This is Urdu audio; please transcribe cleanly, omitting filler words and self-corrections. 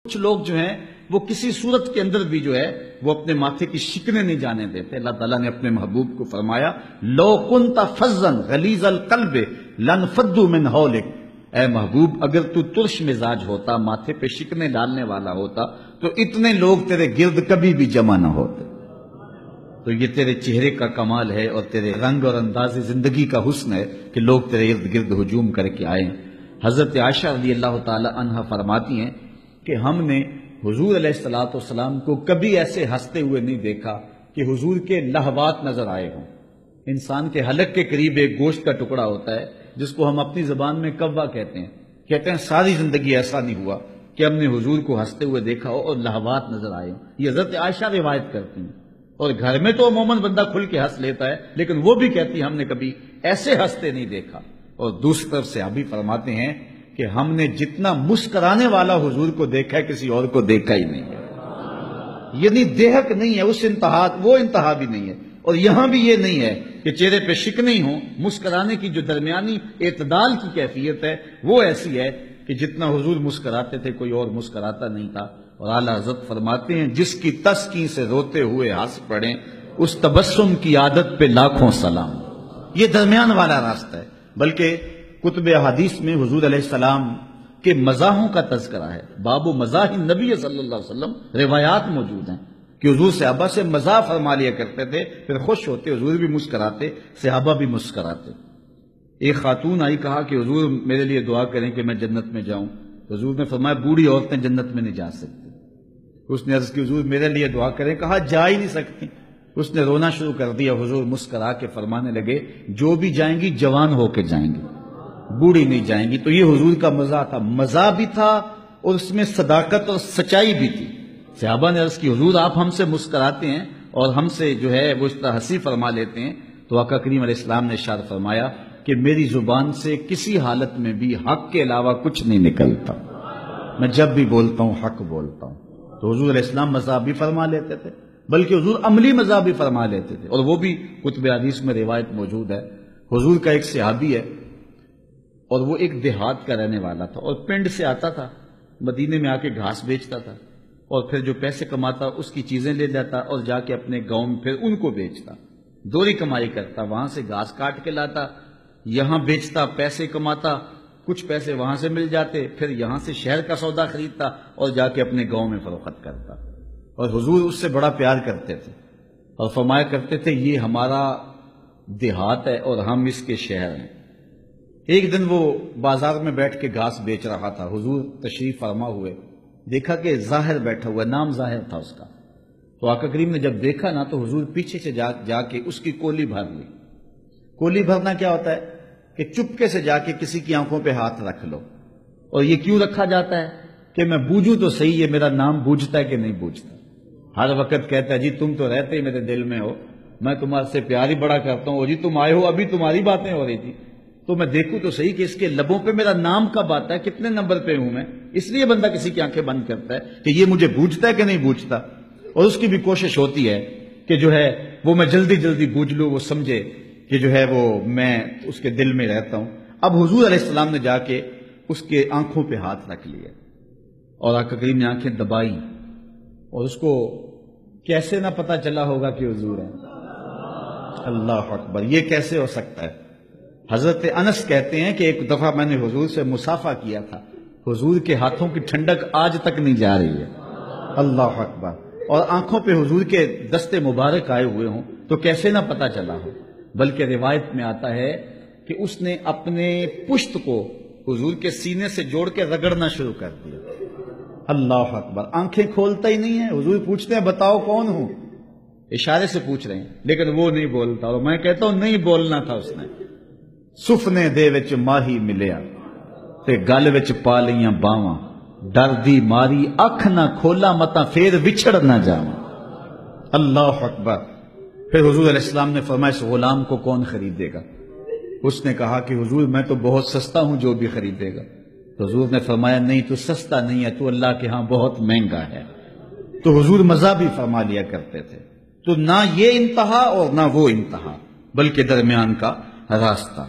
کچھ لوگ جو ہیں وہ کسی صورت کے اندر بھی جو ہے وہ اپنے ماتھے کی شکنیں نہیں جانے دیتے. اللہ تعالیٰ نے اپنے محبوب کو فرمایا لو کنت فظا غلیظ القلب لانفضوا من حولک، اے محبوب اگر تو ترش مزاج ہوتا، ماتھے پہ شکنیں ڈالنے والا ہوتا تو اتنے لوگ تیرے گرد کبھی بھی جمع نہ ہوتے. تو یہ تیرے چہرے کا کمال ہے اور تیرے رنگ اور انداز زندگی کا حسن ہے کہ لوگ تیرے ارد گرد ہجوم کر کے آئے. حضرت عائشہ رضی اللہ تعالی عنہا فرماتی ہیں کہ ہم نے حضور علیہ الصلوۃ والسلام کو کبھی ایسے ہنستے ہوئے نہیں دیکھا کہ حضور کے لہوات نظر آئے ہوں. انسان کے حلق کے قریب ایک گوشت کا ٹکڑا ہوتا ہے جس کو ہم اپنی زبان میں کوا کہتے ہیں ساری زندگی ایسا نہیں ہوا کہ ہم نے حضور کو ہنستے ہوئے دیکھا ہو اور لہوات نظر آئے ہوں. یہ حضرت عائشہ روایت کرتی ہیں. اور گھر میں تو عموماً بندہ کھل کے ہنس لیتا ہے، لیکن وہ بھی کہتی ہم نے کبھی ایسے ہنستے نہیں دیکھا. اور دوسری طرف سے ابھی فرماتے ہیں کہ ہم نے جتنا مسکرانے والا حضور کو دیکھا ہے کسی اور کو دیکھا ہی نہیں ہے. یعنی دیہک نہیں ہے، اس انتہا وہ انتہا بھی نہیں ہے. اور یہاں بھی یہ نہیں ہے کہ چہرے پہ شکنیں ہی ہوں. مسکرانے کی جو درمیانی اعتدال کی کیفیت ہے وہ ایسی ہے کہ جتنا حضور مسکراتے تھے کوئی اور مسکراتا نہیں تھا. اور اعلیٰ حضرت فرماتے ہیں جس کی تسکین سے روتے ہوئے ہنس پڑیں اس تبسم کی عادت پہ لاکھوں سلام. یہ درمیان والا راستہ ہے. بلکہ کتب احادیث میں حضور علیہ السلام کے مزاحوں کا تذکرہ ہے. باب و مزاح نبی صلی اللہ علیہ وسلم روایات موجود ہیں کہ حضور صحابہ سے مزاح فرما لیا کرتے تھے، پھر خوش ہوتے، حضور بھی مسکراتے، صحابہ بھی مسکراتے. ایک خاتون آئی، کہا کہ حضور میرے لیے دعا کریں کہ میں جنت میں جاؤں. حضور نے فرمایا بوڑھی عورتیں جنت میں نہیں جا سکتی. اس نے عرض کی حضور میرے لیے دعا کریں. کہا جا ہی نہیں سکتی. اس نے رونا شروع کر دیا. حضور مسکرا کے فرمانے لگے جو بھی جائیں گی جوان ہو کے جائیں گی، بوڑھی نہیں جائیں گی. تو یہ حضور کا مزاح تھا. مزاح بھی تھا اور اس میں صداقت اور سچائی بھی تھی. صحابہ نے عرض کی حضور آپ ہم سے مسکراتے ہیں اور ہم سے جو ہے وہ اس طرح ہنسی فرما لیتے ہیں. تو آقا کریم علیہ السلام نے ارشاد فرمایا کہ میری زبان سے کسی حالت میں بھی حق کے علاوہ کچھ نہیں نکلتا. میں جب بھی بولتا ہوں حق بولتا ہوں. تو حضور علیہ السلام مزاح بھی فرما لیتے تھے، بلکہ حضور عملی مزاح بھی فرما لیتے تھے. اور وہ بھی کتب حدیث میں روایت موجود ہے. حضور کا ایک صحابی ہے اور وہ ایک دیہات کا رہنے والا تھا اور پنڈ سے آتا تھا، مدینے میں آ کے گھاس بیچتا تھا اور پھر جو پیسے کماتا اس کی چیزیں لے جاتا اور جا کے اپنے گاؤں میں پھر ان کو بیچتا. دوہری کمائی کرتا، وہاں سے گھاس کاٹ کے لاتا، یہاں بیچتا، پیسے کماتا، کچھ پیسے وہاں سے مل جاتے، پھر یہاں سے شہر کا سودا خریدتا اور جا کے اپنے گاؤں میں فروخت کرتا. اور حضور اس سے بڑا پیار کرتے تھے اور فرمایا کرتے تھے یہ ہمارا دیہات ہے اور ہم اس کے شہر ہیں. ایک دن وہ بازار میں بیٹھ کے گھاس بیچ رہا تھا. حضور تشریف فرما ہوئے، دیکھا کہ ظاہر بیٹھا ہوا، نام ظاہر تھا اس کا. تو آقا کریم نے جب دیکھا نا تو حضور پیچھے سے جا کے اس کی کولی بھر لی. کولی بھرنا کیا ہوتا ہے کہ چپکے سے جا کے کسی کی آنکھوں پہ ہاتھ رکھ لو. اور یہ کیوں رکھا جاتا ہے کہ میں بوجھوں تو صحیح یہ میرا نام بوجھتا ہے کہ نہیں بوجھتا. ہر وقت کہتا ہے جی تم تو رہتے ہی میرے دل میں ہو، میں تمہارے سے پیار ہی بڑا کرتا ہوں. جی تم آئے ہو، ابھی تمہاری باتیں ہو رہی تھی تو میں دیکھوں تو صحیح کہ اس کے لبوں پہ میرا نام کب آتا ہے، کتنے نمبر پہ ہوں میں. اس لیے بندہ کسی کی آنکھیں بند کرتا ہے کہ یہ مجھے بوجھتا ہے کہ نہیں بوجھتا. اور اس کی بھی کوشش ہوتی ہے کہ جو ہے وہ میں جلدی جلدی بوجھ لوں، وہ سمجھے کہ جو ہے وہ میں اس کے دل میں رہتا ہوں. اب حضور علیہ السلام نے جا کے اس کے آنکھوں پہ ہاتھ رکھ لیا اور آقا کریم نے آنکھیں دبائی اور اس کو کیسے نہ پتا چلا ہوگا کہ حضور ہے. اللہ اکبر، یہ کیسے ہو سکتا ہے؟ حضرت انس کہتے ہیں کہ ایک دفعہ میں نے حضور سے مصافحہ کیا تھا، حضور کے ہاتھوں کی ٹھنڈک آج تک نہیں جا رہی ہے. اللہ اکبر. اور آنکھوں پہ حضور کے دستے مبارک آئے ہوئے ہوں تو کیسے نہ پتا چلا ہو. بلکہ روایت میں آتا ہے کہ اس نے اپنے پشت کو حضور کے سینے سے جوڑ کے رگڑنا شروع کر دیا. اللہ اکبر. آنکھیں کھولتا ہی نہیں ہے. حضور پوچھتے ہیں بتاؤ کون ہوں، اشارے سے پوچھ رہے ہیں لیکن وہ نہیں بولتا. اور میں کہتا ہوں نہیں بولنا تھا اس نے. سفنے دے وچ ماہی ملیا تے گل وچ پا لیاں باواں، ڈر دی ماری اکھ نہ کھولا متا پھر وچھڑ نہ جاواں. اللہ اکبر. پھر حضور علیہ السلام نے فرمایا اس غلام کو کون خریدے گا؟ اس نے کہا کہ حضور میں تو بہت سستا ہوں، جو بھی خریدے گا. تو حضور نے فرمایا نہیں تو سستا نہیں ہے، تو اللہ کے ہاں بہت مہنگا ہے. تو حضور مزاح بھی فرما لیا کرتے تھے. تو نہ یہ انتہا اور نہ وہ انتہا، بلکہ درمیان کا راستہ.